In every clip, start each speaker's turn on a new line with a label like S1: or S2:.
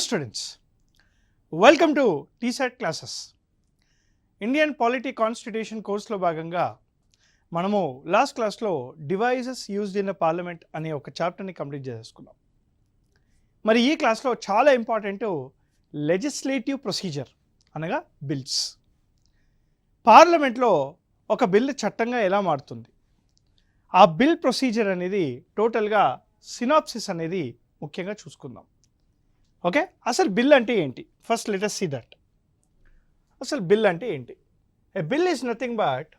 S1: students, welcome to TSAT classes. Indian polity constitution కోర్సులో భాగంగా మనము లాస్ట్ క్లాస్లో devices used in the parliament అనే ఒక చాప్టర్ని కంప్లీట్ చేసుకున్నాం. మరి ఈ క్లాస్లో చాలా ఇంపార్టెంట్ లెజిస్లేటివ్ ప్రొసీజర్ అనగా బిల్స్. పార్లమెంట్లో ఒక బిల్ చట్టంగా ఎలా మారుతుంది, ఆ బిల్ ప్రొసీజర్ అనేది టోటల్గా సినాప్సిస్ అనేది ముఖ్యంగా చూసుకుందాం. ఓకే, అసలు బిల్ అంటే ఏంటి? First let us see that. అసలు బిల్ అంటే ఏంటి? A bill is nothing but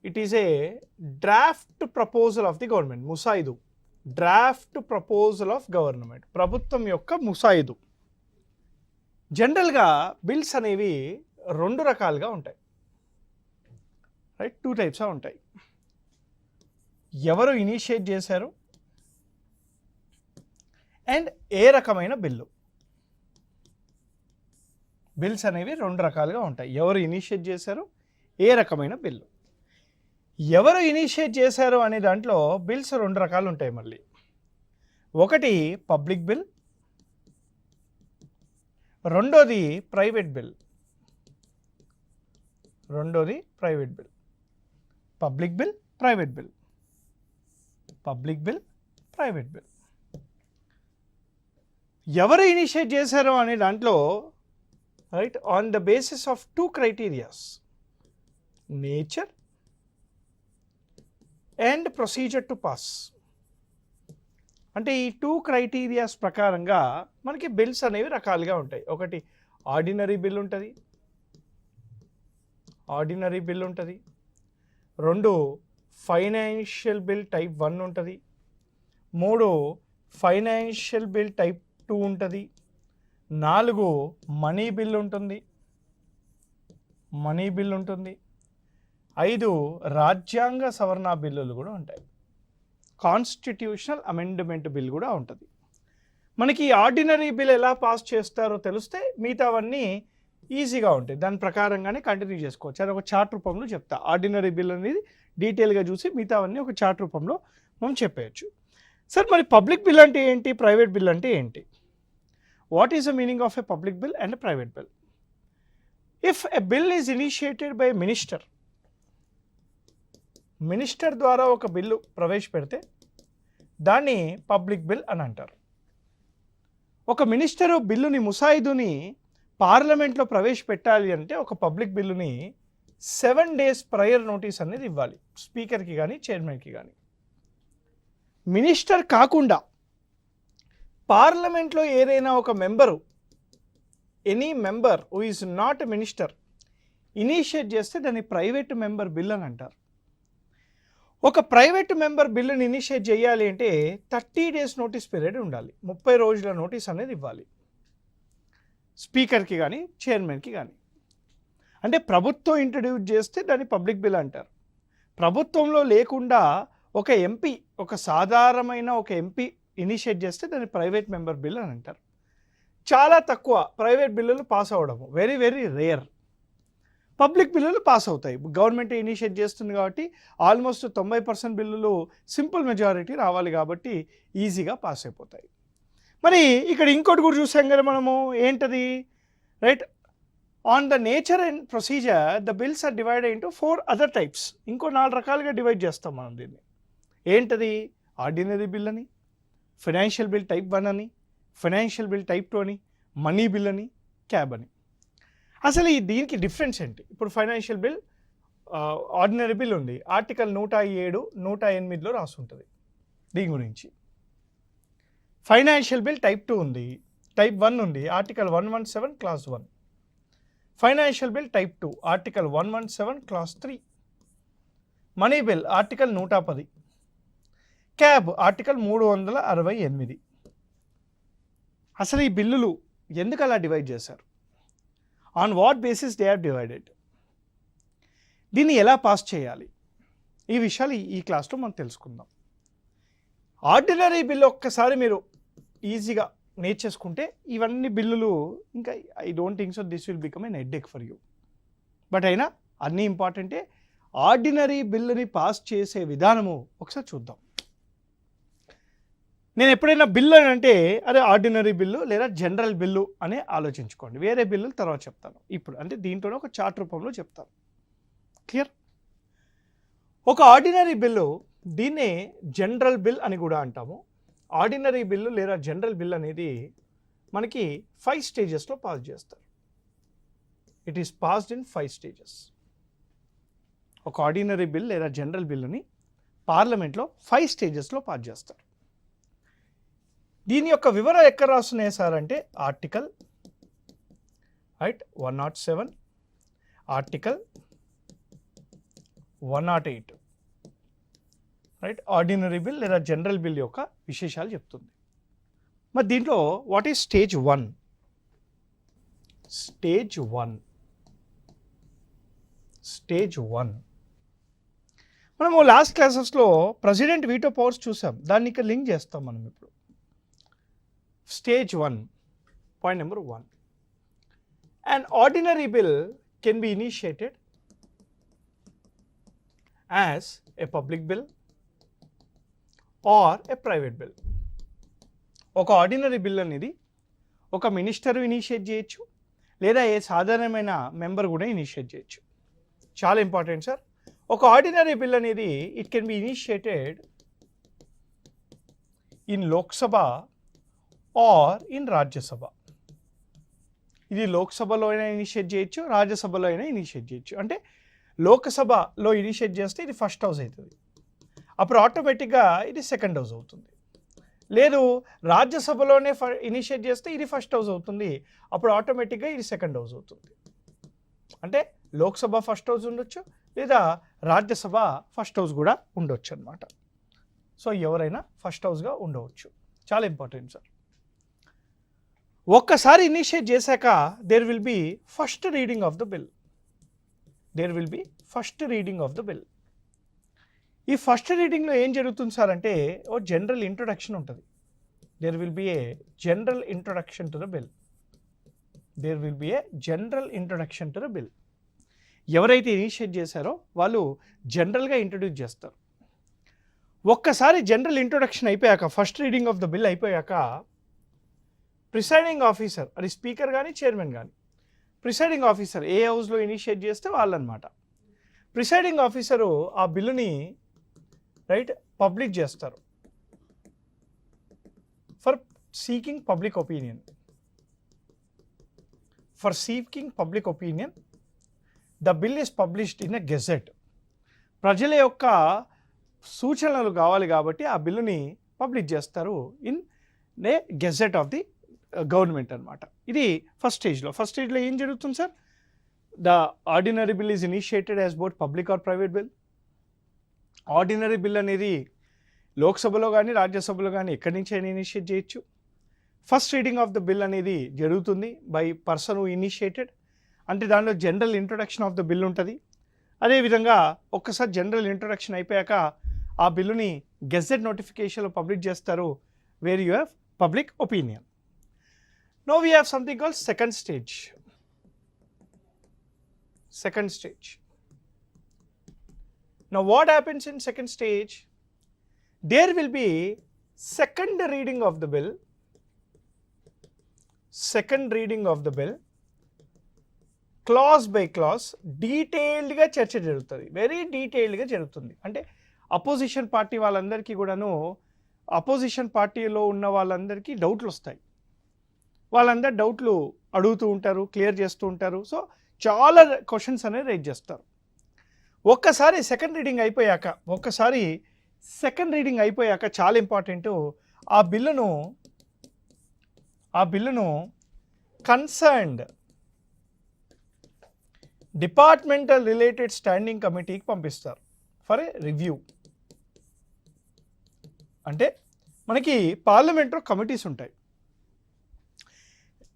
S1: it is a draft proposal of the government. ముసాయిదు, డ్రాఫ్ట్ ప్రపోజల్ ఆఫ్ గవర్నమెంట్, ప్రభుత్వం యొక్క ముసాయిదు. జనరల్గా బిల్స్ అనేవి రెండు రకాలుగా ఉంటాయి, రైట్? టూ టైప్స్గా ఉంటాయి. ఎవరు ఇనిషియేట్ చేశారు అండ్ ఏ రకమైన బిల్లు. బిల్స్ అనేవి రెండు రకాలుగా ఉంటాయి. ఎవరు ఇనిషియేట్ చేశారు, ఏ రకమైన బిల్లు. ఎవరు ఇనిషియేట్ చేశారు అనే దాంట్లో బిల్స్ రెండు రకాలు ఉంటాయి. మళ్ళీ ఒకటి పబ్లిక్ బిల్, రెండోది private bill. Public bill, private bill. Public bill, private bill. ఎవరు ఇనిషియేట్ చేశారు అనే దాంట్లో right on the basis of two criterias, nature and procedure to pass. అంటే ఈ టూ క్రైటీరియాస్ ప్రకారంగా మనకి బిల్స్ అనేవి రకాలుగా ఉంటాయి. ఒకటి ఆర్డినరీ బిల్ ఉంటుంది, రెండు ఫైనాన్షియల్ బిల్ టైప్ 1 ఉంటుంది, మూడు ఫైనాన్షియల్ బిల్ టైప్ 2 ఉంటుంది, 4 మనీ బిల్ ఉంటుంది, 5 రాజ్యాంగ సవరణ బిల్లులు కూడా ఉంటాయి, కాన్స్టిట్యూషనల్ అమెండ్మెంట్ బిల్ కూడా ఉంటుంది. మనకి ఆర్డినరీ బిల్ ఎలా పాస్ చేస్తారో తెలిస్తే మిగతావన్నీ ఈజీగా ఉంటాయి. దాని ప్రకారంగానే కంటిన్యూ చేసుకోవచ్చు. అది ఒక చార్ట్ రూపంలో చెప్తా. ఆర్డినరీ బిల్ అనేది డీటెయిల్గా చూసి మిగతావన్నీ ఒక చార్ట్ రూపంలో మనం చెప్పేయచ్చు. సార్, మరి పబ్లిక్ బిల్ అంటే ఏంటి, ప్రైవేట్ బిల్ అంటే ఏంటి? What is the meaning of a public bill and private bill? If a bill is initiated by minister ద్వారా ఒక బిల్లు ప్రవేశపెడితే దాన్ని పబ్లిక్ బిల్ అని అంటారు. ఒక మినిస్టరు బిల్లుని ముసాయిదుని పార్లమెంట్లో ప్రవేశపెట్టాలి అంటే ఒక పబ్లిక్ బిల్లుని 7 days ప్రయర్ నోటీస్ అనేది ఇవ్వాలి, స్పీకర్కి కానీ చైర్మన్కి కానీ. మినిస్టర్ కాకుండా పార్లమెంట్లో ఏదైనా ఒక member, any member who is not a minister initiate చేస్తే దాన్ని ప్రైవేట్ మెంబర్ బిల్ అని అంటారు. ఒక ప్రైవేట్ మెంబర్ బిల్లుని ఇనిషియేట్ చేయాలి అంటే 30 days నోటీస్ పీరియడ్ ఉండాలి, 30 రోజుల నోటీస్ అనేది ఇవ్వాలి స్పీకర్కి కానీ చైర్మన్కి కానీ. అంటే ప్రభుత్వం ఇంట్రడ్యూస్ చేస్తే దాన్ని పబ్లిక్ బిల్ అంటారు. ప్రభుత్వంలో లేకుండా ఒక ఎంపీ, ఒక సాధారణమైన ఒక ఎంపీ ఇనిషియేట్ చేస్తే దాన్ని ప్రైవేట్ మెంబర్ బిల్ అని అంటారు. చాలా తక్కువ ప్రైవేట్ బిల్లులు పాస్ అవ్వడము, వెరీ వెరీ రేర్. పబ్లిక్ బిల్లులు పాస్ అవుతాయి. గవర్నమెంట్ ఇనిషియేట్ చేస్తుంది కాబట్టి ఆల్మోస్ట్ 90% బిల్లులు సింపుల్ మెజారిటీ రావాలి కాబట్టి ఈజీగా పాస్ అయిపోతాయి. మరి ఇక్కడ ఇంకోటి కూడా చూసాం కదా మనము, ఏంటది? Right, on the nature and procedure the bills are divided into 4 other types. ఇంకో 4 రకాలుగా డివైడ్ చేస్తాం మనం దీన్ని. ఏంటది? ఆర్డినరీ బిల్ అని, ఫైనాన్షియల్ బిల్ టైప్ 1 అని, ఫైనాన్షియల్ బిల్ టైప్ 2 అని, మనీ బిల్ అని, క్యాబ్ అని. అసలు దీనికి డిఫరెన్స్ ఏంటి? ఇప్పుడు ఫైనాన్షియల్ బిల్, ఆర్డినరీ బిల్ ఉంది, ఆర్టికల్ 107, 108లో రాసి ఉంటుంది దీని గురించి. ఫైనాన్షియల్ బిల్ టైప్ 2 ఉంది, టైప్ 1 ఉంది, article 117 class 1. Financial bill type 2 article 117 class 3. Money bill article 110, cab article 368. అసలు ఈ బిల్లులు ఎందుకు అలా డివైడ్ చేశారు? On what basis they are divided? దీన్ని ఎలా పాస్ చేయాలి? ఈ విషయాలు ఈ క్లాస్లో మనం తెలుసుకుందాం. ఆర్డినరీ బిల్లు ఒక్కసారి మీరు ఈజీగా నేర్చేసుకుంటే ఇవన్నీ బిల్లులు ఇంకా I don't think so this will become an headache for you. But అయినా అన్నీ ఇంపార్టెంటే. ఆర్డినరీ బిల్లుని పాస్ చేసే విధానము ఒకసారి చూద్దాం. నేను ఎప్పుడైనా బిల్లు అని అంటే అదే ఆర్డినరీ బిల్లు లేదా జనరల్ బిల్లు అని ఆలోచించుకోండి. వేరే బిల్లులు తర్వాత చెప్తాను. ఇప్పుడు అంటే దీంట్లోనే ఒక చార్ట్ రూపంలో చెప్తాను. క్లియర్? ఒక ఆర్డినరీ బిల్లు, దీన్నే జనరల్ బిల్ అని కూడా అంటాము. ఆర్డినరీ బిల్లు లేదా జనరల్ బిల్ అనేది మనకి 5 స్టేజెస్లో పాస్ చేస్తారు. It is passed in 5 stages. ఒక ఆర్డినరీ బిల్ లేదా జనరల్ బిల్లుని పార్లమెంట్లో 5 స్టేజెస్లో పాస్ చేస్తారు. దీని యొక్క వివరాలు ఎక్కడ రాస్తున్నాయి సార్ అంటే ఆర్టికల్ 107, ఆర్టికల్ 108 ఆర్డినరీ బిల్ లేదా జనరల్ బిల్ యొక్క విశేషాలు చెప్తుంది. మరి దీంట్లో వాట్ ఈస్ స్టేజ్ 1? స్టేజ్ 1 మనము లాస్ట్ క్లాసెస్లో ప్రెసిడెంట్ వీటో పవర్స్ చూసాం. దాన్ని ఇక్కడ లింక్ చేస్తాం మనం ఇప్పుడు. Stage 1, point number 1. An ordinary bill can be initiated as a public bill or a private bill. ఒక ఆర్డినరీ బిల్ అనేది ఒక మినిస్టర్ ఇనిషియేట్ చేయొచ్చు లేదా ఏ సాధారణమైన మెంబర్ కూడా ఇనిషియేట్ చేయొచ్చు. చాలా ఇంపార్టెంట్ సార్. ఒక ఆర్డినరీ బిల్ అనేది it can be initiated in Lok Sabha or in Rajya Sabha. ఇది లోక్సభలో అయినా ఇనిషియేట్ చేయొచ్చు, రాజ్యసభలో అయినా ఇనిషియేట్ చేయొచ్చు. అంటే లోక్సభలో ఇనిషియేట్ చేస్తే ఇది ఫస్ట్ హౌస్ అవుతుంది, అప్పుడు ఆటోమేటిక్గా ఇది సెకండ్ హౌస్ అవుతుంది. లేదు రాజ్యసభలోనే ఇనిషియేట్ చేస్తే ఇది ఫస్ట్ హౌస్ అవుతుంది, అప్పుడు ఆటోమేటిక్గా ఇది సెకండ్ హౌస్ అవుతుంది. అంటే లోక్సభ ఫస్ట్ హౌస్ ఉండొచ్చు లేదా రాజ్యసభ ఫస్ట్ హౌస్ కూడా ఉండొచ్చు అనమాట. సో ఎవరైనా ఫస్ట్ హౌస్గా ఉండవచ్చు. చాలా ఇంపార్టెంట్ సార్. ఒక్కసారి ఇనిషియేట్ చేశాక there will be first reading of the bill. ఈ ఫస్ట్ రీడింగ్లో ఏం జరుగుతుంది సార్ అంటే ఓ జనరల్ ఇంట్రొడక్షన్ ఉంటుంది. There will be a general introduction to the bill. ఎవరైతే ఇనిషియేట్ చేశారో వాళ్ళు జనరల్గా ఇంట్రొడ్యూస్ చేస్తారు. ఒక్కసారి జనరల్ ఇంట్రొడక్షన్ అయిపోయాక, first reading of the bill అయిపోయాక, ప్రిసైడింగ్ ఆఫీసర్, అది స్పీకర్ కానీ చైర్మన్ కానీ, ప్రిసైడింగ్ ఆఫీసర్ ఏ హౌస్లో ఇనిషియేట్ చేస్తే వాళ్ళనమాట. ప్రిసైడింగ్ ఆఫీసరు ఆ బిల్లుని పబ్లిక్ చేస్తారు for seeking public opinion. The bill is published in a gazette. ప్రజల యొక్క సూచనలు కావాలి కాబట్టి ఆ బిల్లుని పబ్లిష్ చేస్తారు in a gazette of the government అనమాట. ఇది ఫస్ట్ స్టేజ్లో ఏం జరుగుతుంది sir? The ordinary bill is initiated as both public are private bill. Ordinary bill అనేది లోక్సభలో కానీ రాజ్యసభలో కానీ ఎక్కడి నుంచి అయినా ఇనిషియేట్ చేయొచ్చు. First reading of the bill అనేది జరుగుతుంది బై పర్సన్ హూ ఇనిషియేటెడ్. అంటే దానిలో general introduction of the bill ఉంటుంది. అదేవిధంగా ఒక్కసారి జనరల్ ఇంట్రొడక్షన్ అయిపోయాక ఆ బిల్లుని గెజెట్ నోటిఫికేషన్లో పబ్లిష్ చేస్తారు, where you have public opinion. Now we have something called second stage. Now what happens in second stage? There will be second reading of the bill, clause by clause, డీటెయిల్డ్గా చర్చ జరుగుతుంది. Very డీటెయిల్డ్గా జరుగుతుంది. అంటే opposition party వాళ్ళందరికీ కూడాను, opposition పార్టీలో ఉన్న వాళ్ళందరికీ డౌట్లు వస్తాయి. వాళ్ళందరూ డౌట్లు అడుగుతూ ఉంటారు, క్లియర్ చేస్తూ ఉంటారు. సో చాలా క్వశ్చన్స్ అనేది రైజ్ చేస్తారు. ఒక్కసారి సెకండ్ రీడింగ్ అయిపోయాక చాలా ఇంపార్టెంట్, ఆ బిల్లును కన్సర్న్డ్ డిపార్ట్మెంటల్ రిలేటెడ్ స్టాండింగ్ కమిటీకి పంపిస్తారు ఫర్ ఏ రివ్యూ. అంటే మనకి పార్లమెంట్లో కమిటీస్ ఉంటాయి.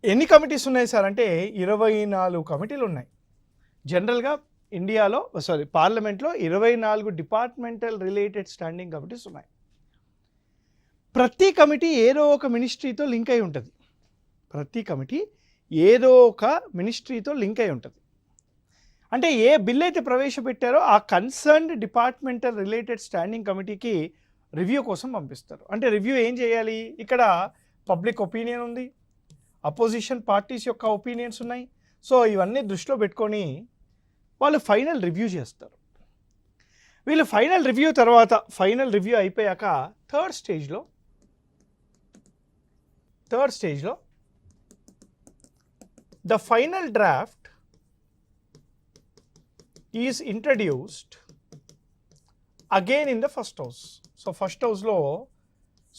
S1: ఎన్ని కమిటీస్ ఉన్నాయి సార్ అంటే 24 కమిటీలు ఉన్నాయి. జనరల్గా పార్లమెంట్లో 24 డిపార్ట్మెంటల్ రిలేటెడ్ స్టాండింగ్ కమిటీస్ ఉన్నాయి. ప్రతి కమిటీ ఏదో ఒక మినిస్ట్రీతో లింక్ అయి ఉంటుంది. అంటే ఏ బిల్ అయితే ప్రవేశపెట్టారో ఆ కన్సర్న్డ్ డిపార్ట్మెంటల్ రిలేటెడ్ స్టాండింగ్ కమిటీకి రివ్యూ కోసం పంపిస్తారు. అంటే రివ్యూ ఏం చేయాలి, ఇక్కడ పబ్లిక్ ఒపీనియన్ ఉంది, అపోజిషన్ పార్టీస్ యొక్క ఒపీనియన్స్ ఉన్నాయి. సో ఇవన్నీ దృష్టిలో పెట్టుకొని వాళ్ళు ఫైనల్ రివ్యూ చేస్తారు. వీళ్ళు ఫైనల్ రివ్యూ అయిపోయాక థర్డ్ స్టేజ్లో the final draft is introduced again in the first house. So first హౌస్లో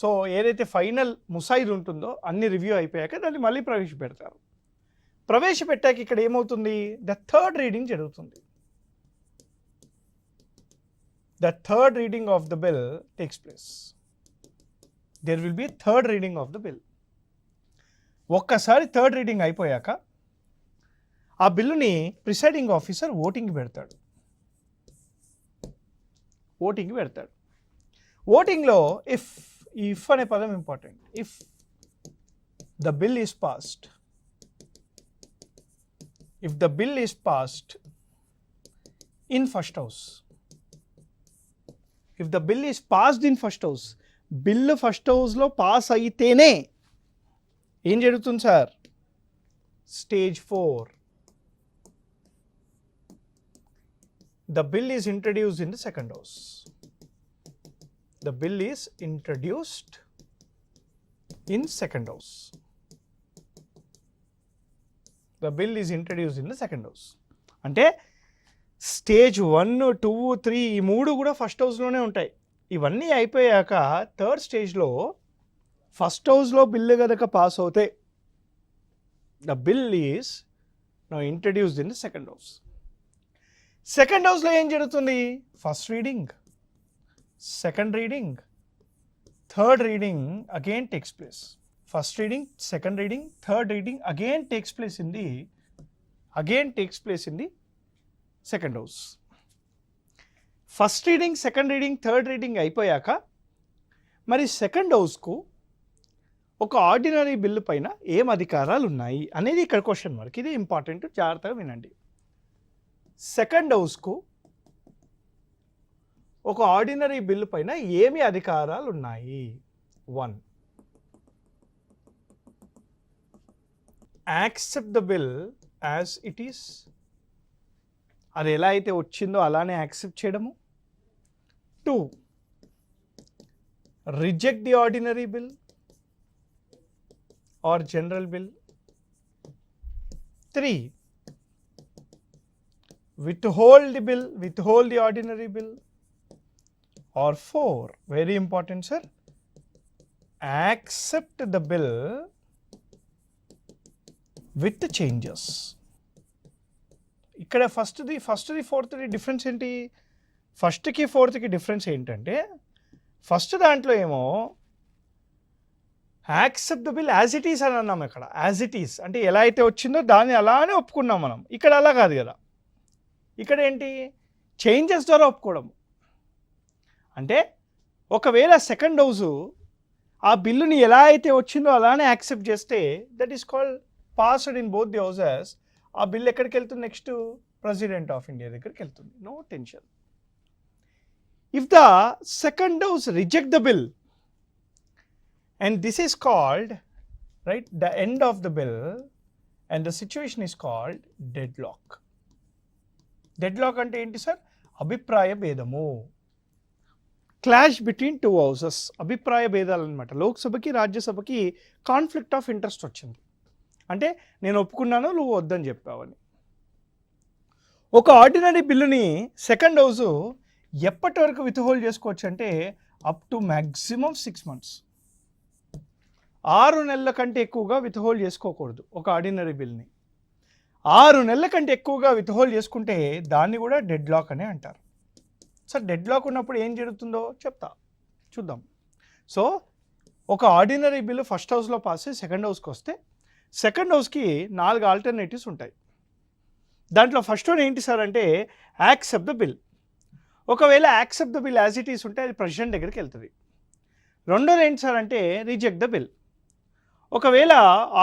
S1: సో ఏదైతే ఫైనల్ ముసాయిద్ ఉంటుందో అన్ని రివ్యూ అయిపోయాక దాన్ని మళ్ళీ ప్రవేశపెట్టాక ఇక్కడ ఏమవుతుంది, ద థర్డ్ రీడింగ్ జరుగుతుంది. The third reading of the bill takes place. There will be third reading of the bill. ఒక్కసారి థర్డ్ రీడింగ్ అయిపోయాక ఆ బిల్లుని ప్రిసైడింగ్ ఆఫీసర్ ఓటింగ్ పెడతాడు. ఓటింగ్లో ఇఫ్ అనే పదం important. If the bill is passed, in first house, bill first హౌస్లో pass అయితేనే ఏం జరుగుతుంది sir, stage 4 the bill is introduced in the second house. The bill is introduced in second house. The bill is introduced in the second house. అంటే stage 1, 2, 3 ఈ 3 కూడా first హౌస్లోనే ఉంటాయి. ఇవన్నీ అయిపోయాక థర్డ్ స్టేజ్లో ఫస్ట్ హౌస్లో బిల్లు కనుక పాస్ అవుతే the bill is now introduced in the second house. Second హౌస్లో ఏం జరుగుతుంది, first reading, second reading, third reading again takes place. First reading, second reading, third reading again takes place in the second house. First reading, second reading, third reading అయిపోయాక మరి second హౌస్కు ఒక ordinary bill పైన ఏం అధికారాలు ఉన్నాయి అనేది ఇక్కడ question mark. ఇది ఇంపార్టెంట్, జాగ్రత్తగా వినండి. సెకండ్ హౌస్కు ఒక ఆర్డినరీ బిల్లు పైన ఏమి అధికారాలు ఉన్నాయి. 1, accept the bill as it is, అది ఎలా అయితే వచ్చిందో అలానే యాక్సెప్ట్ చేయడము. 2, reject the ordinary bill or general bill. 3, withhold the ordinary bill. Or 4, very important sir, accept the bill with the changes. ఇక్కడ ఫస్ట్ది ఫోర్త్ది డిఫరెన్స్ ఏంటి, ఫస్ట్కి ఫోర్త్కి డిఫరెన్స్ ఏంటంటే ఫస్ట్ దాంట్లో ఏమో accept the bill as it is అని అన్నాం. ఇక్కడ యాజ్ ఇట్ ఈస్ అంటే ఎలా అయితే వచ్చిందో దాన్ని అలానే ఒప్పుకున్నాం మనం. ఇక్కడ అలా కాదు కదా, ఇక్కడ ఏంటి, చేంజెస్ ద్వారా ఒప్పుకోవడం. అంటే ఒకవేళ సెకండ్ హౌసు ఆ బిల్లుని ఎలా అయితే వచ్చిందో అలానే యాక్సెప్ట్ చేస్తే that is called passed in both the houses. ఆ బిల్ ఎక్కడికి వెళ్తుంది, నెక్స్ట్ ప్రెసిడెంట్ ఆఫ్ ఇండియా దగ్గరికి వెళ్తుంది. No tension. If the second house reject the bill and this is called right the end of the bill and the situation is called deadlock. Deadlock అంటే ఏంటి sir, అభిప్రాయ భేదము, clash between 2 houses, అభిప్రాయ భేదాలు అనమాట. లోక్సభకి రాజ్యసభకి conflict of interest వచ్చింది. అంటే నేను ఒప్పుకున్నాను, నువ్వు వద్దని చెప్పావని. ఒక ఆర్డినరీ బిల్లుని సెకండ్ హౌసు ఎప్పటి వరకు విత్హోల్డ్ చేసుకోవచ్చు అంటే అప్ టు మ్యాక్సిమం 6 months. 6 నెలల కంటే ఎక్కువగా విత్హోల్డ్ చేసుకోకూడదు ఒక ఆర్డినరీ బిల్ని. 6 నెలల కంటే ఎక్కువగా విత్హోల్డ్ చేసుకుంటే దాన్ని కూడా డెడ్ లాక్ అనే అంటారు. సార్ డెడ్ లాక్ ఉన్నప్పుడు ఏం జరుగుతుందో చూద్దాం. సో ఒక ఆర్డినరీ బిల్లు ఫస్ట్ హౌస్లో పాస్ అయ్యి సెకండ్ హౌస్కి వస్తే సెకండ్ హౌస్కి 4 ఆల్టర్నేటివ్స్ ఉంటాయి. దాంట్లో ఫస్ట్ వన్ ఏంటి సార్ అంటే యాక్సెప్ట్ ద బిల్. ఒకవేళ accept the bill as it is ఉంటే అది ప్రెసిడెంట్ దగ్గరికి వెళ్తుంది. రెండోది ఏంటి సార్ అంటే రిజెక్ట్ ద బిల్. ఒకవేళ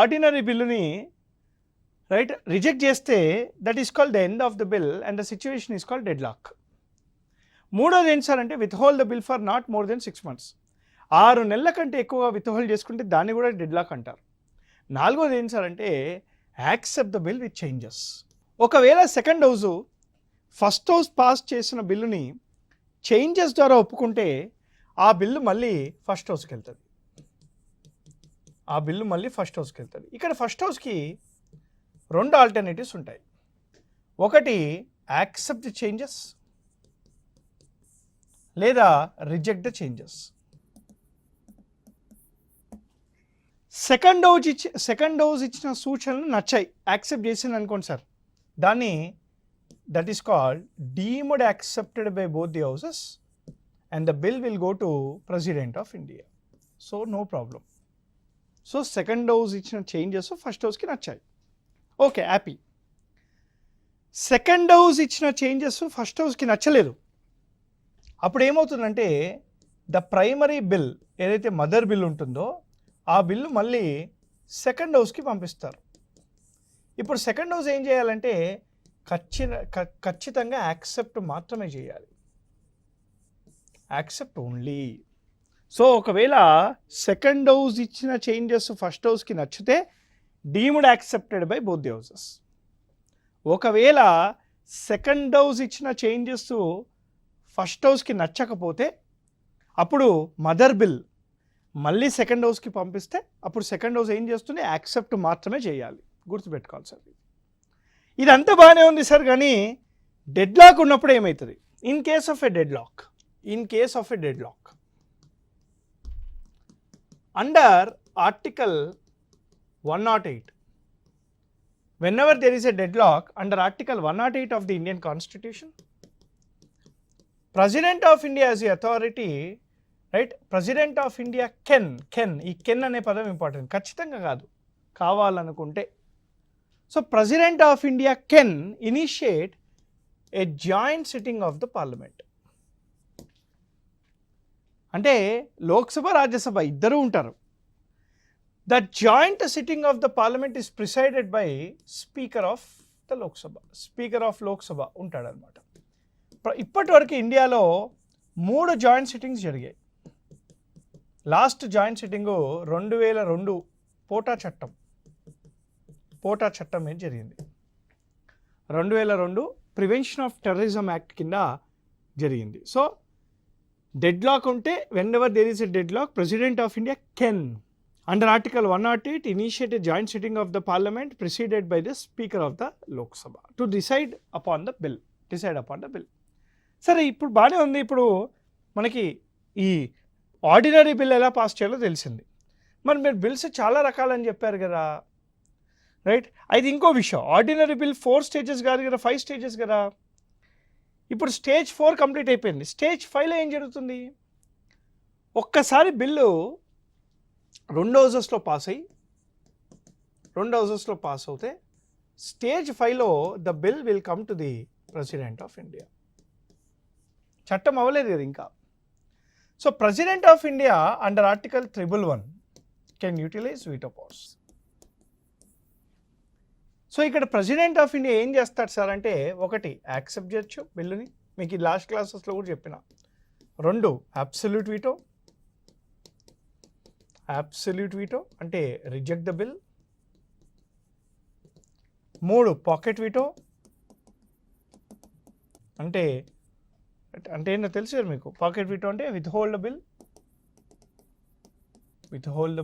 S1: ఆర్డినరీ బిల్లుని రిజెక్ట్ చేస్తే that is called the end of the bill and the situation is called deadlock. మూడోది ఏంటి సార్ అంటే withhold the bill for not more than 6 months. 6 నెలల కంటే ఎక్కువ విత్హోల్డ్ చేసుకుంటే దాన్ని కూడా డెడ్లాక్ అంటారు. నాలుగోది ఏంటి సార్ అంటే accept the bill with changes. ఒకవేళ second house first house pass చేసిన బిల్లుని చేంజెస్ ద్వారా ఒప్పుకుంటే ఆ బిల్లు మళ్ళీ ఫస్ట్ హౌస్కి వెళ్తుంది. ఇక్కడ ఫస్ట్ హౌస్కి 2 ఆల్టర్నేటివ్స్ ఉంటాయి. ఒకటి యాక్సెప్ట్ ది చేంజెస్ లేదా reject the changes. Second house ఇచ్చిన సూచనలు నచ్చాయి, యాక్సెప్ట్ చేసింది అనుకోండి సార్, దాన్ని that is called deemed accepted by both the houses and the bill will go to president of India. So no problem. So second house ఇచ్చిన changes first హౌస్కి నచ్చాయి, okay happy. Second house ఇచ్చిన changes first హౌస్కి నచ్చలేదు. అప్పుడు ఏమవుతుందంటే the primary bill ఏదైతే mother bill ఉంటుందో ఆ బిల్లు మళ్ళీ సెకండ్ హౌస్కి పంపిస్తారు. ఇప్పుడు సెకండ్ హౌస్ ఏం చేయాలంటే ఖచ్చితంగా యాక్సెప్ట్ మాత్రమే చేయాలి, యాక్సెప్ట్ ఓన్లీ. సో ఒకవేళ సెకండ్ హౌస్ ఇచ్చిన చేంజెస్ ఫస్ట్ హౌస్కి నచ్చితే deemed accepted by both the houses. ఒకవేళ సెకండ్ హౌస్ ఇచ్చిన చేంజెస్ ఫస్ట్ హౌస్కి నచ్చకపోతే అప్పుడు మదర్ బిల్ మళ్ళీ సెకండ్ హౌస్కి పంపిస్తే అప్పుడు సెకండ్ హౌస్ ఏం చేస్తుంది, యాక్సెప్ట్ మాత్రమే చేయాలి. గుర్తుపెట్టుకోవాలి సార్. ఇదంతా బాగానే ఉంది సార్, కానీ డెడ్లాక్ ఉన్నప్పుడు ఏమవుతుంది? In case of a deadlock under article 108, whenever there is a deadlock under article 108 of the Indian Constitution, President of India has the authority, right? President of India can ఈ can అనే పదం important, ఖచ్చితంగా కాదు, కావాలనుకుంటే. So president of India can initiate A joint sitting of the parliament. అంటే లోక్సభ రాజ్యసభ ఇద్దరూ ఉంటారు. The joint sitting of the parliament is presided by speaker of Lok Sabha ఉంటాడనమాట. ఇప్పటి వరకు ఇండియాలో 3 జాయింట్ సిట్టింగ్స్ జరిగాయి. లాస్ట్ జాయింట్ సిట్టింగు 2002 పోటా చట్టం మీద జరిగింది. 2002 ప్రివెన్షన్ ఆఫ్ టెర్రరిజం యాక్ట్ కింద జరిగింది. సో డెడ్లాక్ ఉంటే whenever there is a deadlock, President of India can under article 108 initiate a joint sitting of the parliament preceded by the speaker of the Lok Sabha to decide upon the bill. సరే ఇప్పుడు బాగానే ఉంది. ఇప్పుడు మనకి ఈ ordinary bill ఎలా pass చేయాలో తెలిసింది. మరి మీరు బిల్స్ చాలా రకాలని చెప్పారు కదా, రైట్? అది ఇంకో విషయం. ఆర్డినరీ బిల్ 4 stages కాదు కదా, 5 stages కదా. ఇప్పుడు స్టేజ్ 4 కంప్లీట్ అయిపోయింది. స్టేజ్ 5లో ఏం జరుగుతుంది? ఒక్కసారి బిల్లు 2 హౌజెస్లో పాస్ అవుతే స్టేజ్ 5లో the bill will come to the president of India. చట్టం అవ్వలేదు కదా ఇంకా. So president of India under article 111 can utilise veto powers. So ఇక్కడ ప్రెసిడెంట్ ఆఫ్ ఇండియా ఏం చేస్తాడు సార్ అంటే, ఒకటి యాక్సెప్ట్ చేయొచ్చు బిల్లుని, మీకు ఈ లాస్ట్ క్లాసెస్లో కూడా చెప్పిన. 2 అబ్సల్యూట్ వీటో అంటే reject the bill. 3 pocket veto అంటే ఏంటో తెలుసు కదా మీకు. పాకెట్ వీటో అంటే withhold the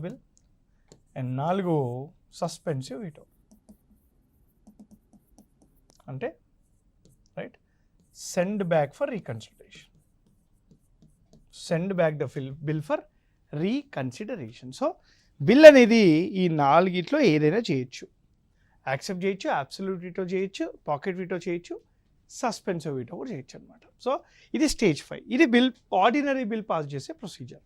S1: bill. And 4 suspensive veto అంటే right send back for reconsideration. So bill అనేది ఈ 4 ఏదైనా చేయొచ్చు. యాక్సెప్ట్ చేయొచ్చు, అబ్సల్యూట్ వీటో చేయొచ్చు, పాకెట్ వీటో చేయొచ్చు, సస్పెన్సివ్ వీటో కూడా చేయొచ్చు అనమాట. సో ఇది స్టేజ్ 5. ఇది బిల్, ఆర్డినరీ బిల్ పాస్ చేసే ప్రొసీజర్.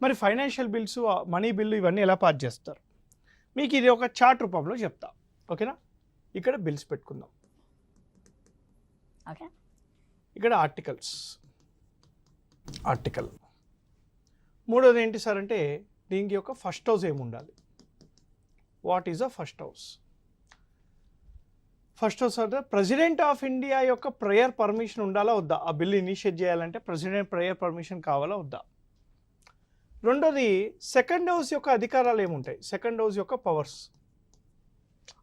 S1: మరి ఫైనాన్షియల్ బిల్స్, మనీ బిల్లు ఇవన్నీ ఎలా పాస్ చేస్తారు? మీకు ఇది ఒక చార్ట్ రూపంలో చెప్తా, ఓకేనా? ఇక్కడ బిల్స్ పెట్టుకుందాం. ఇక్కడ ఆర్టికల్. మూడోది ఏంటి సార్ అంటే, దీనికి యొక్క ఫస్ట్ హౌస్ ఏముండాలి? What is a first house? First sir president of India యొక్క ప్రేయర్ పర్మిషన్ ఉండాలా వద్దా? ఆ బిల్ ఇనిషియేట్ చేయాలంటే ప్రెసిడెంట్ ప్రేయర్ పర్మిషన్ కావాలా వద్దా? రెండోది సెకండ్ హౌస్ యొక్క అధికారాలు ఏముంటాయి? సెకండ్ హౌస్ యొక్క పవర్స్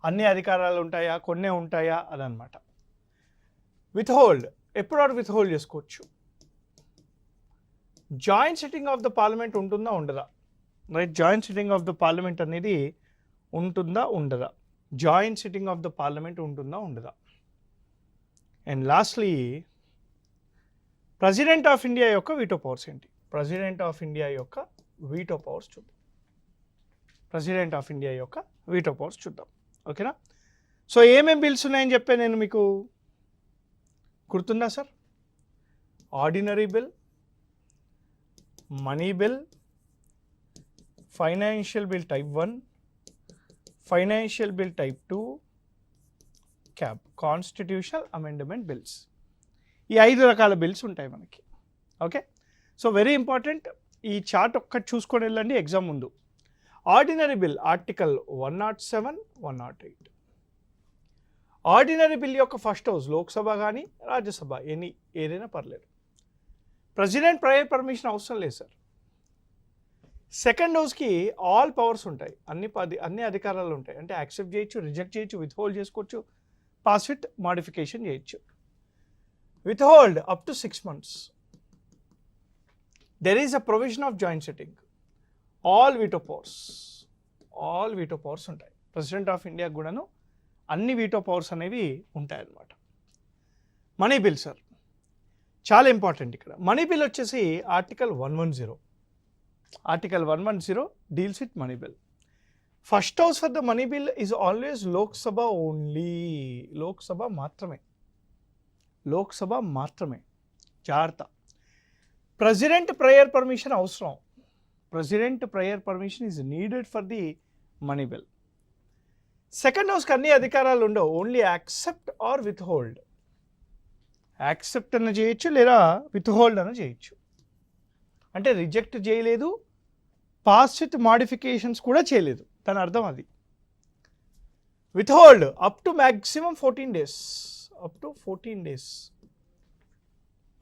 S1: అన్ని అధికారాలు ఉంటాయా, కొన్నే ఉంటాయా అదనమాట. విత్ హోల్డ్ ఎప్పుడు విత్ హోల్డ్ చేసుకోవచ్చు. Joint sitting of the parliament ఉంటుందా ఉండదా? Right, joint sitting of the parliament అనేది ఉంటుందా ఉండదా? Joint sitting of the parliament ఉంటుందా ఉండదా? And lastly president of India యొక్క వీటో పవర్స్ ఏంటి? ప్రెసిడెంట్ ఆఫ్ ఇండియా యొక్క వీటో పవర్స్ చూద్దాం. ప్రెసిడెంట్ ఆఫ్ ఇండియా యొక్క వీటో పవర్స్ చూద్దాం. ఓకేనా? సో ఏమేమి బిల్స్ ఉన్నాయని చెప్పే నేను మీకు గుర్తుందా sir? Ordinary bill, money bill, financial bill type 1, financial bill type 2, cab constitutional amendment bills. ఈ 5 రకాల బిల్స్ ఉంటాయి మనకి. Okay, so very important. ఈ చార్ట్ ఒక్కటి చూసుకొని వెళ్ళండి ఎగ్జామ్ ముందు. Ordinary bill article 107, 108. Ordinary bill యొక్క ఫస్ట్ హౌస్ లోక్సభ కానీ రాజ్యసభ ఏదైనా పర్లేదు. ప్రెసిడెంట్ ప్రైవేట్ పర్మిషన్ అవసరం లేదు సార్. సెకండ్ హౌస్కి ఆల్ పవర్స్ ఉంటాయి, అన్ని అధికారాలు ఉంటాయి. అంటే యాక్సెప్ట్ చేయొచ్చు, రిజెక్ట్ చేయొచ్చు, విత్ హోల్డ్ చేసుకోవచ్చు, పాస్ విత్ మాడిఫికేషన్ చేయొచ్చు. With hold up to 6 months. There is a provision of joint sitting. All veto powers ఉంటాయి. ప్రెసిడెంట్ ఆఫ్ ఇండియా కూడాను అన్ని వీటో పవర్స్ అనేవి ఉంటాయన్నమాట. మనీ బిల్ సార్ చాలా ఇంపార్టెంట్. ఇక్కడ మనీ బిల్ వచ్చేసి article 110. Article 110 deals with money bill. First house for the money bill is always Lok Sabha only. Lok Sabha మాత్రమే. జాగ్రత్త. ప్రెసిడెంట్ ప్రేయర్ పర్మిషన్ అవసరం. President prayer permission is needed for the money bill. Second హౌస్కి అన్ని అధికారాలు ఉండవు. Only accept or with hold. Accept అన్న చేయొచ్చు, లేదా విత్ హోల్డ్ అన్న చేయొచ్చు. అంటే రిజెక్ట్ చేయలేదు, పాస్ విత్ మాడిఫికేషన్స్ కూడా చేయలేదు, దాని అర్థం అది. With hold up to maximum 14 days. Up to 14 days,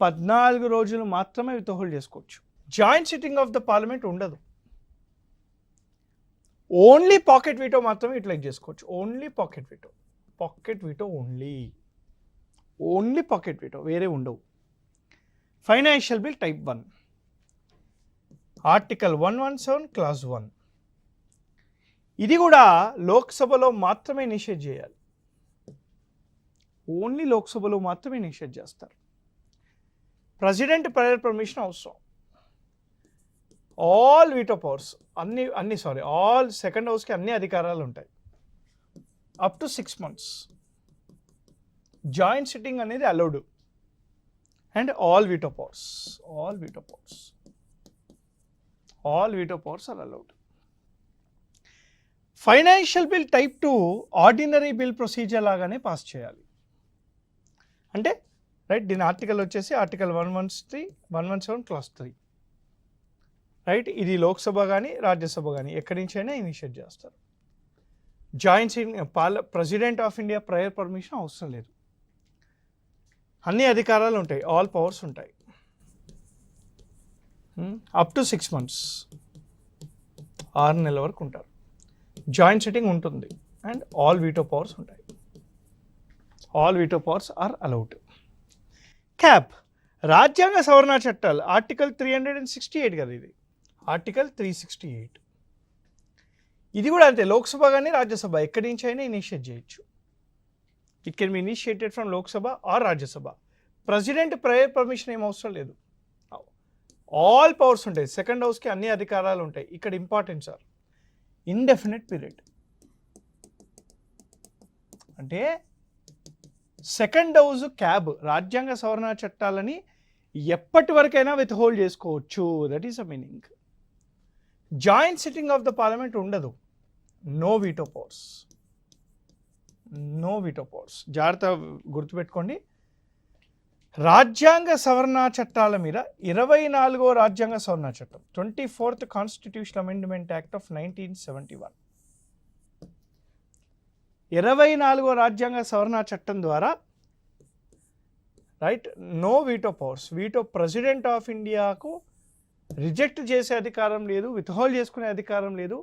S1: 14 రోజులు మాత్రమే విత్ హోల్డ్ చేసుకోవచ్చు. Joint sitting of the parliament ఉండదు. ఓన్లీ పాకెట్ వీటో మాత్రమే యూటిలైజ్ చేసుకోవచ్చు. Only pocket veto only pocket veto, వేరే ఉండవు. Financial bill type 1, article 117 clause 1. ఇది కూడా లోక్సభలో మాత్రమే ఇనిషియేట్ చేయాలి. ఓన్లీ లోక్సభలో మాత్రమే ఇనిషియేట్ చేస్తారు. ప్రెసిడెంట్ ప్రైవేట్ పర్మిషన్ అవసరం. All veto powers all second హౌస్కి అన్ని అధికారాలు ఉంటాయి. Up to 6 months. Joint sitting అనేది allowed. And all veto powers are allowed. Financial bill type 2 ordinary bill procedure లాగానే పాస్ చేయాలి. అంటే రైట్, దీని ఆర్టికల్ వచ్చేసి ఆర్టికల్ 117 క్లాస్ 3. రైట్, ఇది లోక్సభ కానీ రాజ్యసభ కానీ ఎక్కడి నుంచి అయినా ఇనిషియేట్ చేస్తారు. Joint president of India private permission అవసరం లేదు. అన్ని అధికారాలు ఉంటాయి, ఆల్ పవర్స్ ఉంటాయి. అప్ టు 6 months, 6 నెలల వరకు ఉంటారు. జాయింట్ సిట్టింగ్ ఉంటుంది. అండ్ ఆల్ వీటో పవర్స్ ఉంటాయి. All veto powers are allowed. క్యాప్ రాజ్యాంగ సవరణ చట్టాలు ఆర్టికల్ 368 కదా, ఇది ఆర్టికల్ 368. ఇది కూడా అంతే, లోక్సభ కానీ రాజ్యసభ ఎక్కడి నుంచి అయినా ఇనిషియేట్ చేయొచ్చు. It can be initiated from Lok Sabha or Rajya Sabha. President private permission ఏం అవసరం లేదు. ఆల్ పవర్స్ ఉంటాయి. సెకండ్ హౌస్కి అన్ని అధికారాలు ఉంటాయి. ఇక్కడ ఇంపార్టెంట్ సార్, ఇండెఫినెట్ పీరియడ్. అంటే సెకండ్ హౌస్ క్యాబ్ రాజ్యాంగ సవరణ చట్టాలని ఎప్పటి వరకైనా విత్ హోల్డ్ చేసుకోవచ్చు. That is a meaning. Joint sitting of the parliament ఉండదు. No veto powers. జాగ్రత్త గుర్తుపెట్టుకోండి. రాజ్యాంగ సవరణ చట్టాల మీద 24వ రాజ్యాంగ సవరణ చట్టం 24th constitutional amendment act of 1971. 24వ రాజ్యాంగ సవరణ చట్టం ద్వారా right no veto powers, veto president of ఇండియాకు రిజెక్ట్ చేసే అధికారం లేదు, విత్హోల్డ్ చేసుకునే అధికారం లేదు,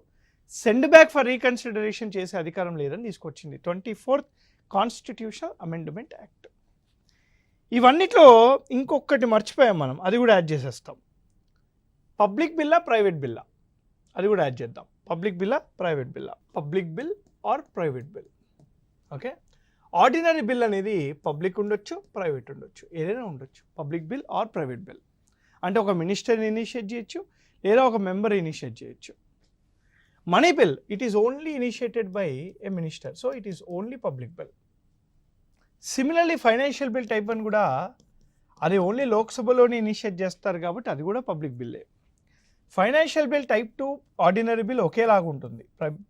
S1: సెండ్ బ్యాక్ ఫర్ రీకన్సిడరేషన్ చేసే అధికారం లేదని తీసుకొచ్చింది 24th కాన్స్టిట్యూషనల్ అమెండ్మెంట్ యాక్ట్. ఇవన్నిట్లో ఇంకొకటి మర్చిపోయాం మనం, అది కూడా యాడ్ చేసేస్తాం. పబ్లిక్ బిల్లా ప్రైవేట్ బిల్లా, అది కూడా యాడ్ చేద్దాం. Public Billa private Billa, public bill or private bill. Okay, ordinary bill అనేది పబ్లిక్ ఉండొచ్చు, ప్రైవేట్ ఉండొచ్చు, ఏదైనా ఉండొచ్చు. Public bill or private bill అంటే ఒక మినిస్టర్ ఇనిషియేట్ చేయొచ్చు లేదా ఒక మెంబర్ ఇనిషియేట్ చేయొచ్చు. Money bill it is only initiated by A minister, so it is only public bill. Similarly financial bill type 1 కూడా అది ఓన్లీ లోక్సభలోనే ఇనిషియేట్ చేస్తారు కాబట్టి అది కూడా పబ్లిక్ బిల్లే. Financial bill type 2 ordinary bill ఒకేలాగా ఉంటుంది,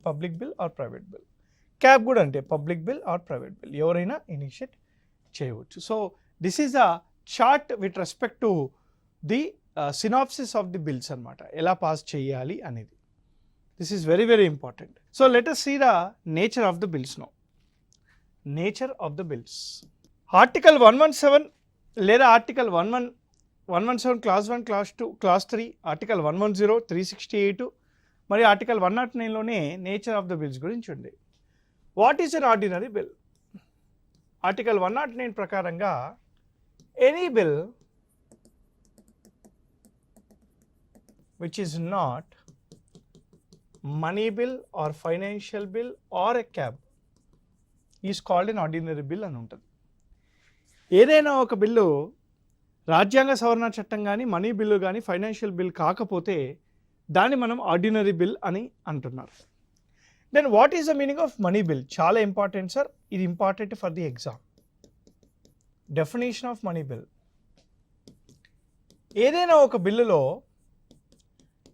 S1: public bill or private bill. CAB కూడా అంటే public bill or private bill, ఎవరైనా ఇనిషియేట్ చేయవచ్చు. So this is a chart with respect to the synopsis of the bills అనమాట, ఎలా పాస్ చేయాలి అనేది. This is very very important. So let us see the nature of the bills now. Nature of the bills. Article 117 లేదా article 117 class 1 clause 2 clause 3, article 110 368 మరియు article 109లోనే nature of the bills గురించి ఉంది. What is an ordinary bill? Article 109 ప్రకారంగా any bill which is not money bill or financial bill or a cab is called an ordinary bill అని ఉంటుంది. ఏదైనా ఒక bill రాజ్యాంగ సవరణ చట్టం కానీ మనీ బిల్లు కానీ ఫైనాన్షియల్ బిల్ కాకపోతే దాన్ని మనం ఆర్డినరీ బిల్ అని అంటున్నారు. Then what is the meaning of money bill? చాలా ఇంపార్టెంట్ సార్, ఇది important for the exam. Definition of money bill. ఏదైనా ఒక బిల్లులో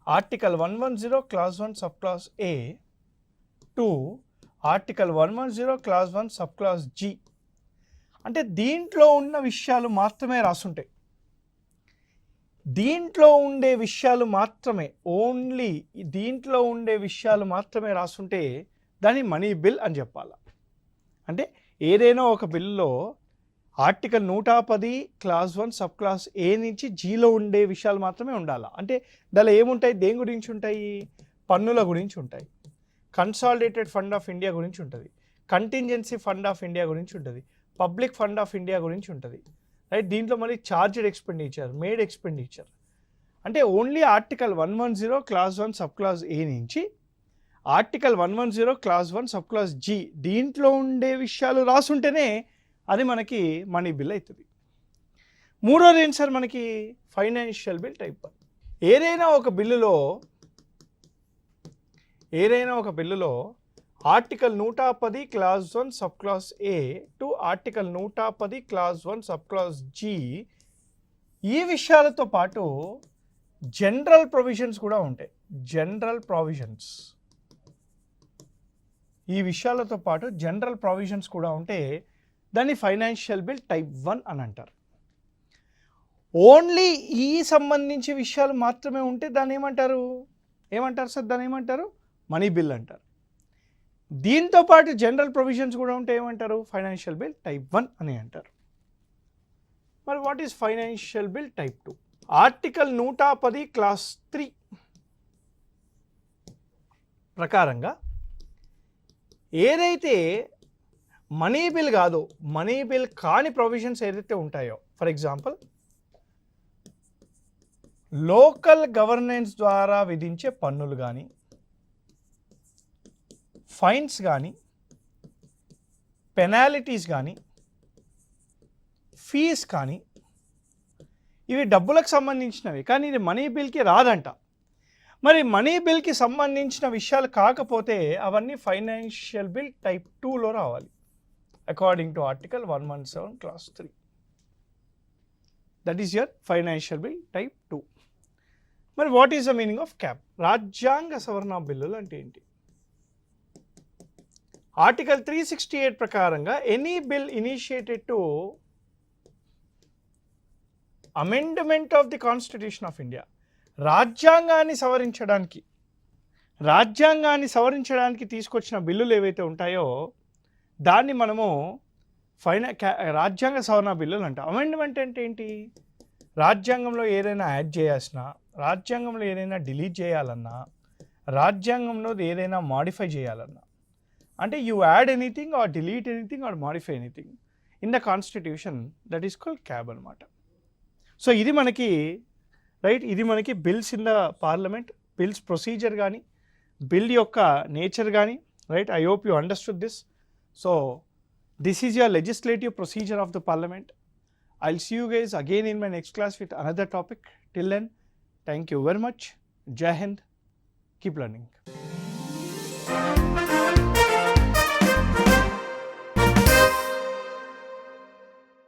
S1: article 110 clause 1 sub clause A to article 110 clause 1 sub clause G అంటే దీంట్లో ఉన్న విషయాలు మాత్రమే రాసుంటాయి. దీంట్లో ఉండే విషయాలు మాత్రమే, ఓన్లీ దీంట్లో ఉండే విషయాలు మాత్రమే రాసుంటే దాన్ని మనీ బిల్ అని చెప్పాలి. అంటే ఏదైనా ఒక బిల్లులో article 110 clause 1 sub clause A నుంచి జీలో ఉండే విషయాలు మాత్రమే ఉండాలి. అంటే దానిలో ఏముంటాయి, దేని గురించి ఉంటాయి? పన్నుల గురించి ఉంటాయి, కన్సాలిడేటెడ్ ఫండ్ ఆఫ్ ఇండియా గురించి ఉంటుంది, కంటింజెన్సీ ఫండ్ ఆఫ్ ఇండియా గురించి ఉంటుంది, పబ్లిక్ ఫండ్ ఆఫ్ ఇండియా గురించి ఉంటుంది, రైట్. దీంట్లో మరి చార్జ్డ్ ఎక్స్పెండిచర్, మేడ్ ఎక్స్పెండిచర్. అంటే only article 110 clause 1 sub clause A నుంచి article 110 clause 1 sub clause G దీంట్లో ఉండే విషయాలు రాసుంటేనే అది మనకి మనీ బిల్ అవుతుంది. మూడోది ఏంటి సార్ మనకి? Financial bill type 1. ఏదైనా ఒక బిల్లులో article 110 clause 1 sub clause A to article 110 clause 1 sub clause G ఈ విషయాలతో పాటు జనరల్ ప్రొవిజన్స్ కూడా ఉంటాయి. జనరల్ ప్రొవిజన్స్, ఈ విషయాలతో పాటు జనరల్ ప్రొవిజన్స్ కూడా ఉంటే దాన్ని ఫైనాన్షియల్ బిల్ టైప్ 1 అని అంటారు. ఓన్లీ ఈ సంబంధించి విషయాలు మాత్రమే ఉంటే దాన్ని ఏమంటారు సార్? దాన్ని ఏమంటారు? మనీ బిల్ అంటారు. దీంతో పాటు జనరల్ ప్రొవిజన్స్ కూడా ఉంటే ఏమంటారు? ఫైనాన్షియల్ బిల్ టైప్ 1 అని అంటారు. మరి what is financial bill type 2? Article 110 class 3 ప్రకారంగా ఏదైతే మనీ బిల్ కాదో, మనీ బిల్ కాని ప్రొవిజన్స్ ఏదైతే ఉంటాయో, ఫర్ ఎగ్జాంపుల్ లోకల్ గవర్నెన్స్ ద్వారా విధించే పన్నులు కానీ, ఫైన్స్ కానీ, పెనాలిటీస్ కానీ, ఫీస్ కానీ, ఇవి డబ్బులకు సంబంధించినవి కానీ ఇది మనీ బిల్కి రాదంట. మరి మనీ బిల్కి సంబంధించిన విషయాలు కాకపోతే అవన్నీ ఫైనాన్షియల్ బిల్ టైప్ 2లో రావాలి according to article 117 class 3. That is your financial bill type 2. మరి what is the meaning of cab? రాజ్యాంగ సవరణ బిల్లులు అంటే ఏంటి? ఆర్టికల్ 368 ప్రకారంగా any bill initiated to amendment of the constitution of India, రాజ్యాంగాన్ని సవరించడానికి తీసుకొచ్చిన బిల్లులు ఏవైతే ఉంటాయో దాన్ని మనము రాజ్యాంగ సవరణ బిల్లులు అంటాం. అమెండ్మెంట్ అంటే ఏంటి? రాజ్యాంగంలో ఏదైనా యాడ్ చేయాల్సిన, రాజ్యాంగంలో ఏదైనా డిలీట్ చేయాలన్నా, రాజ్యాంగంలో ఏదైనా మాడిఫై చేయాలన్నా, అంటే you add anything or delete anything or modify anything in the constitution, that is called cab అనమాట. సో ఇది మనకి రైట్, ఇది మనకి bills in the parliament, bills procedure కానీ, బిల్ యొక్క నేచర్ కానీ, right. I hope you understood this. So this is your legislative procedure of the parliament. I'll see you guys again in my next class with another topic. Till then, thank you very much. Jai Hind. Keep learning.